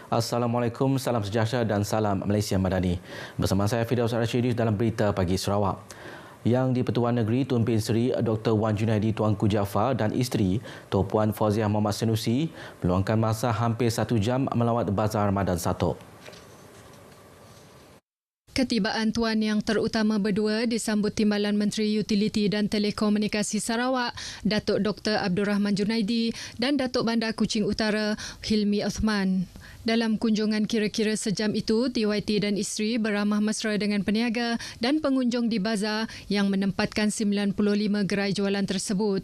Assalamualaikum, salam sejahtera dan salam Malaysia Madani. Bersama saya Firdaus Rashidi dalam Berita Pagi Sarawak. Yang di-Pertuan Negeri Tun Pehin Seri Dr. Wan Junaidi Tuanku Jaafar dan isteri Tua Puan Fauziah Muhammad Senusi meluangkan masa hampir 1 jam melawat Bazar Ramadan Satok. Ketibaan tuan yang terutama berdua disambut Timbalan Menteri Utiliti dan Telekomunikasi Sarawak, Datuk Dr. Abdul Rahman Junaidi dan Datuk Bandar Kuching Utara, Hilmi Uthman. Dalam kunjungan kira-kira sejam itu, TYT dan isteri beramah mesra dengan peniaga dan pengunjung di bazar yang menempatkan 95 gerai jualan tersebut.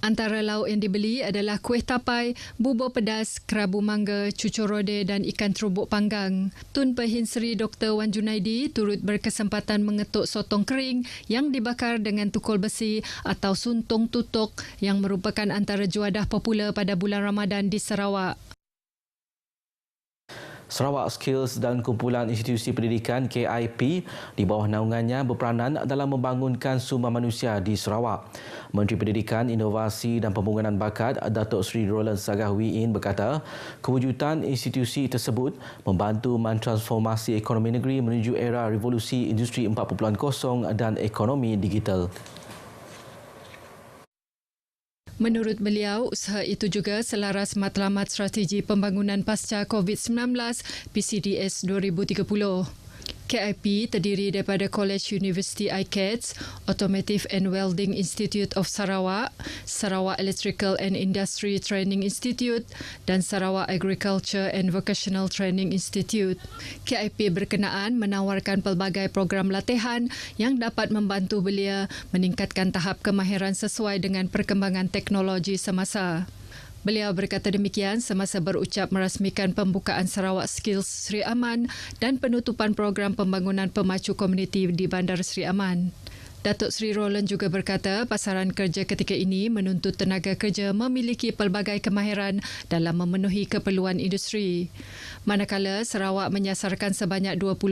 Antara lauk yang dibeli adalah kuih tapai, bubur pedas, kerabu mangga, cucur rode dan ikan terubuk panggang. Tun Pehin Seri Dr. Wan Junaidi turut berkesempatan mengetuk sotong kering yang dibakar dengan tukul besi atau suntung tutuk yang merupakan antara juadah popular pada bulan Ramadan di Sarawak. Sarawak Skills dan Kumpulan Institusi Pendidikan KIP di bawah naungannya berperanan dalam membangunkan sumber manusia di Sarawak. Menteri Pendidikan, Inovasi dan Pembangunan Bakat Datuk Seri Roland Sagahwiin berkata, kewujudan institusi tersebut membantu mentransformasi ekonomi negeri menuju era revolusi industri 4.0 dan ekonomi digital. Menurut beliau, usaha itu juga selaras matlamat strategi pembangunan pasca COVID-19 PCDS 2030. KIP terdiri daripada College University ICADS, Automotive and Welding Institute of Sarawak, Sarawak Electrical and Industry Training Institute dan Sarawak Agriculture and Vocational Training Institute. KIP berkenaan menawarkan pelbagai program latihan yang dapat membantu belia meningkatkan tahap kemahiran sesuai dengan perkembangan teknologi semasa. Beliau berkata demikian semasa berucap merasmikan pembukaan Sarawak Skills Sri Aman dan penutupan program pembangunan pemacu komuniti di Bandar Sri Aman. Datuk Seri Roland juga berkata pasaran kerja ketika ini menuntut tenaga kerja memiliki pelbagai kemahiran dalam memenuhi keperluan industri. Manakala Sarawak menyasarkan sebanyak 20%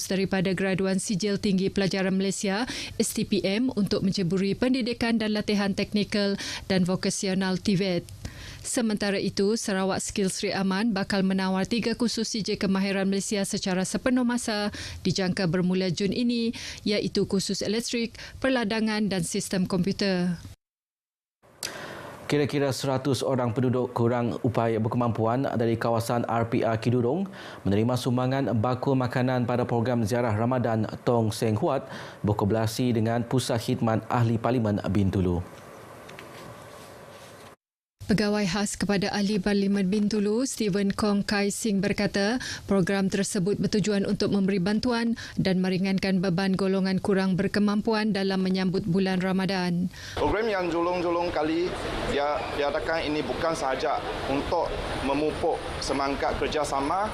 daripada graduan Sijil Tinggi Pelajaran Malaysia STPM untuk menceburi pendidikan dan latihan teknikal dan vokasional TVET. Sementara itu, Sarawak Skills Sri Aman bakal menawar 3 kursus CJ Kemahiran Malaysia secara sepenuh masa dijangka bermula Jun ini, iaitu kursus elektrik, perladangan dan sistem komputer. Kira-kira 100 orang penduduk kurang upaya berkemampuan dari kawasan RPR Kidurong menerima sumbangan bakul makanan pada program ziarah Ramadan Tong Seng Huat berkolaborasi dengan Pusat Khidmat Ahli Parlimen Bintulu. Pegawai khas kepada Ahli Parlimen Bintulu, Stephen Kong Kai Sing berkata, program tersebut bertujuan untuk memberi bantuan dan meringankan beban golongan kurang berkemampuan dalam menyambut bulan Ramadan. Program yang julung-julung kali diadakan ini bukan sahaja untuk memupuk semangat kerjasama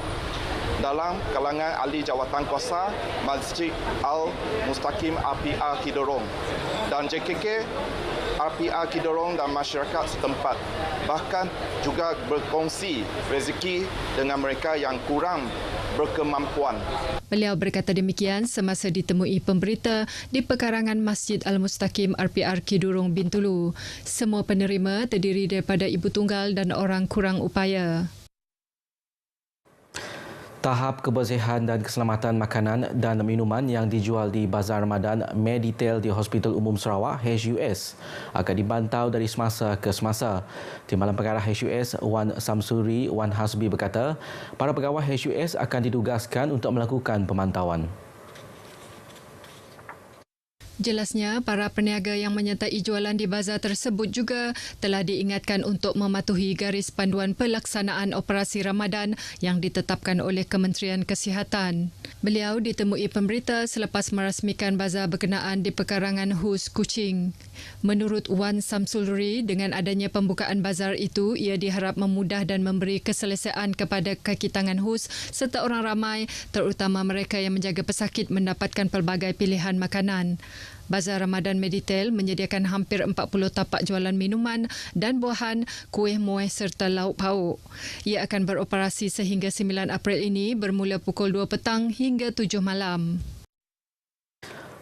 dalam kalangan ahli jawatankuasa Masjid Al-Mustaqim RPR Kidurong dan JKK RPR Kidurong dan masyarakat setempat, bahkan juga berkongsi rezeki dengan mereka yang kurang berkemampuan. Beliau berkata demikian semasa ditemui pemberita di pekarangan Masjid Al-Mustaqim RPR Kidurong Bintulu. Semua penerima terdiri daripada ibu tunggal dan orang kurang upaya. Tahap kebersihan dan keselamatan makanan dan minuman yang dijual di Bazar Ramadan Meditail di Hospital Umum Sarawak HUS akan dibantau dari semasa ke semasa. Timbalan Pengarah HUS Wan Samsuri Wan Hasbi berkata, para pegawai HUS akan ditugaskan untuk melakukan pemantauan. Jelasnya, para peniaga yang menyertai jualan di bazar tersebut juga telah diingatkan untuk mematuhi garis panduan pelaksanaan operasi Ramadan yang ditetapkan oleh Kementerian Kesihatan. Beliau ditemui pemberita selepas merasmikan bazar berkenaan di pekarangan HUS Kuching. Menurut Wan Samsulri, dengan adanya pembukaan bazar itu, ia diharap memudah dan memberi keselesaan kepada kaki tangan HUS serta orang ramai, terutama mereka yang menjaga pesakit mendapatkan pelbagai pilihan makanan. Bazar Ramadan Meditail menyediakan hampir 40 tapak jualan minuman dan buahan, kuih muih serta lauk pauk. Ia akan beroperasi sehingga 9 April ini bermula pukul 2 petang hingga 7 malam.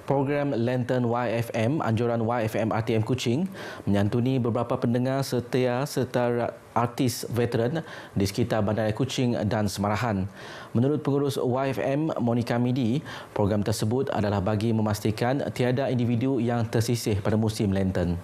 Program Lantern YFM, anjuran YFM RTM Kuching menyantuni beberapa pendengar setia serta artis veteran di sekitar Bandaraya Kuching dan Semarahan. Menurut pengurus YFM Monica Midi, program tersebut adalah bagi memastikan tiada individu yang tersisih pada musim Lantern.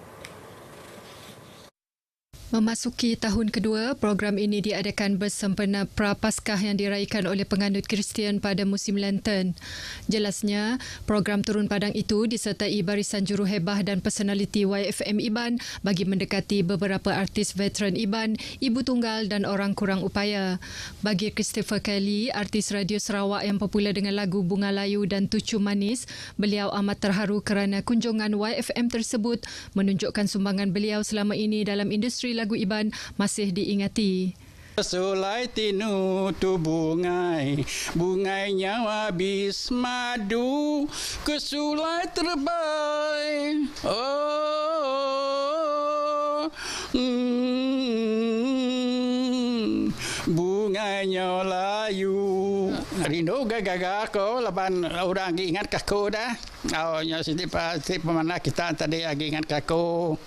Memasuki tahun kedua, program ini diadakan bersempena Prapaskah yang diraihkan oleh penganut Kristian pada musim Lantern. Jelasnya, program turun padang itu disertai barisan juruhebah dan personaliti YFM Iban bagi mendekati beberapa artis veteran Iban, ibu tunggal dan orang kurang upaya. Bagi Christopher Kelly, artis radio Sarawak yang popular dengan lagu Bunga Layu dan Tucu Manis, beliau amat terharu kerana kunjungan YFM tersebut menunjukkan sumbangan beliau selama ini dalam industri lagu Iban masih diingati. Sulai tinu tu bungai, bungainya habis madu, kesulai terbaik. Bunganya layu. Rindu gagak ko, laban orang ingat kaku dah. Awalnya sini pemana kita tadi lagi ingat kaku.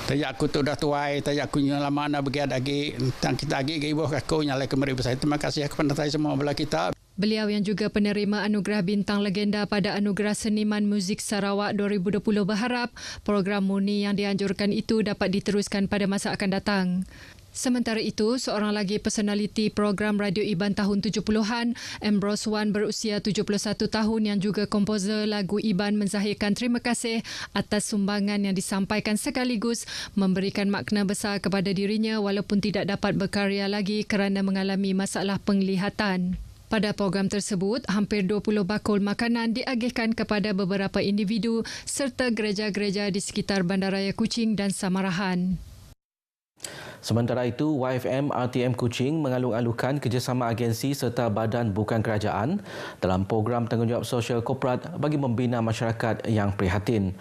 Tadi aku tu dah tuai, tadi aku lama nak pergi lagi, dan kita lagi ibu aku nyalai kemari besar. Terima kasih kepada saya semua belah kita. Beliau yang juga penerima anugerah bintang legenda pada Anugerah Seniman Muzik Sarawak 2020 berharap program murni yang dianjurkan itu dapat diteruskan pada masa akan datang. Sementara itu, seorang lagi personaliti program Radio Iban tahun 70-an, Ambrose Wan berusia 71 tahun yang juga komposer lagu Iban menzahirkan terima kasih atas sumbangan yang disampaikan sekaligus memberikan makna besar kepada dirinya walaupun tidak dapat berkarya lagi kerana mengalami masalah penglihatan. Pada program tersebut, hampir 20 bakul makanan diagihkan kepada beberapa individu serta gereja-gereja di sekitar Bandaraya Kuching dan Samarahan. Sementara itu, YFM RTM Kuching mengalung-alungkan kerjasama agensi serta badan bukan kerajaan dalam program tanggungjawab sosial korporat bagi membina masyarakat yang prihatin.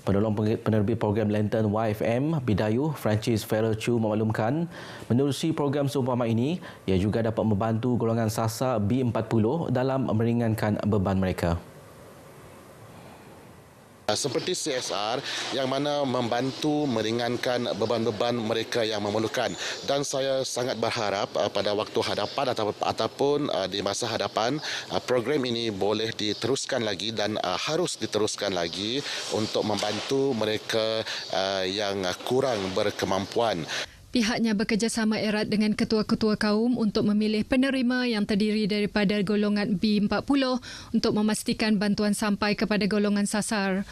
Penolong penerbit program Lantern YFM, Bidayuh Francis Farrell Chu memaklumkan, menerusi program seumpama ini, ia juga dapat membantu golongan sasar B40 dalam meringankan beban mereka. Seperti CSR yang mana membantu meringankan beban-beban mereka yang memerlukan, dan saya sangat berharap pada waktu hadapan ataupun di masa hadapan program ini boleh diteruskan lagi dan harus diteruskan lagi untuk membantu mereka yang kurang berkemampuan. Pihaknya bekerjasama erat dengan ketua-ketua kaum untuk memilih penerima yang terdiri daripada golongan B40 untuk memastikan bantuan sampai kepada golongan sasar.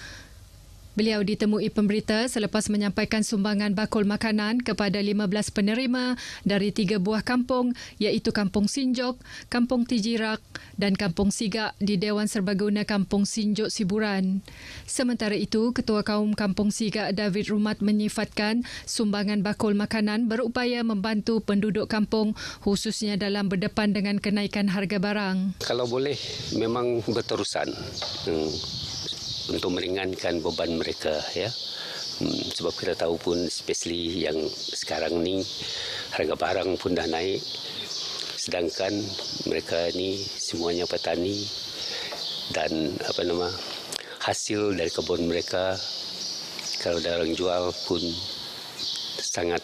Beliau ditemui pemberita selepas menyampaikan sumbangan bakul makanan kepada 15 penerima dari 3 buah kampung iaitu Kampung Sinjok, Kampung Tijirak dan Kampung Sigak di Dewan Serbaguna Kampung Sinjok Siburan. Sementara itu, Ketua Kaum Kampung Sigak David Rumat menyifatkan sumbangan bakul makanan berupaya membantu penduduk kampung khususnya dalam berdepan dengan kenaikan harga barang. Kalau boleh memang berterusan. Untuk meringankan beban mereka, ya. Sebab kita tahu pun especially yang sekarang ni harga barang pun dah naik, sedangkan mereka ni semuanya petani dan hasil dari kebun mereka kalau ada orang jual pun sangat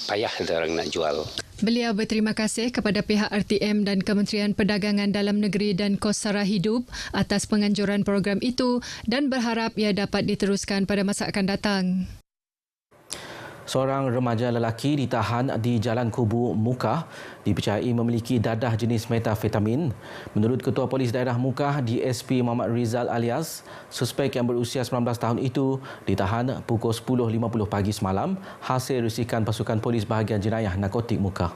payah ada orang nak jual. Beliau berterima kasih kepada pihak RTM dan Kementerian Perdagangan Dalam Negeri dan Kos Sara Hidup atas penganjuran program itu dan berharap ia dapat diteruskan pada masa akan datang. Seorang remaja lelaki ditahan di Jalan Kubu Mukah dipercayai memiliki dadah jenis metafetamin. Menurut Ketua Polis Daerah Mukah DSP Muhammad Rizal alias, suspek yang berusia 19 tahun itu ditahan pukul 10.50 pagi semalam hasil risikan pasukan polis bahagian jenayah narkotik Mukah.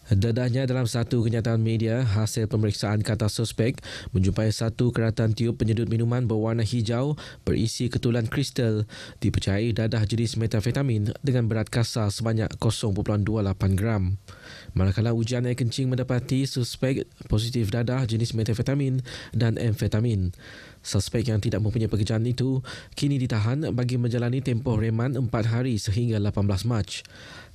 Dadahnya dalam satu kenyataan media, hasil pemeriksaan kata suspek menjumpai satu keratan tiup penyedut minuman berwarna hijau berisi ketulan kristal dipercayai dadah jenis metafetamin dengan berat kasar sebanyak 0.28 gram. Manakala ujian air kencing mendapati suspek positif dadah jenis metafetamin dan amfetamin. Suspek yang tidak mempunyai pekerjaan itu kini ditahan bagi menjalani tempoh reman 4 hari sehingga 18 Mac.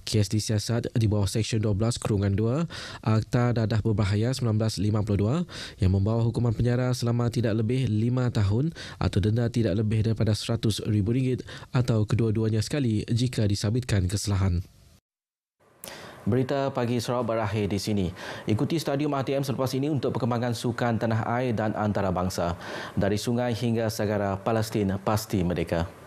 Kes disiasat di bawah Seksyen 12/2 Akta Dadah Berbahaya 1952 yang membawa hukuman penjara selama tidak lebih 5 tahun atau denda tidak lebih daripada RM100,000 atau kedua-duanya sekali jika disabitkan kesalahan. Berita pagi Sarawak berakhir di sini. Ikuti Stadium ATM selepas ini untuk perkembangan sukan tanah air dan antarabangsa. Dari sungai hingga segara, Palestin pasti merdeka.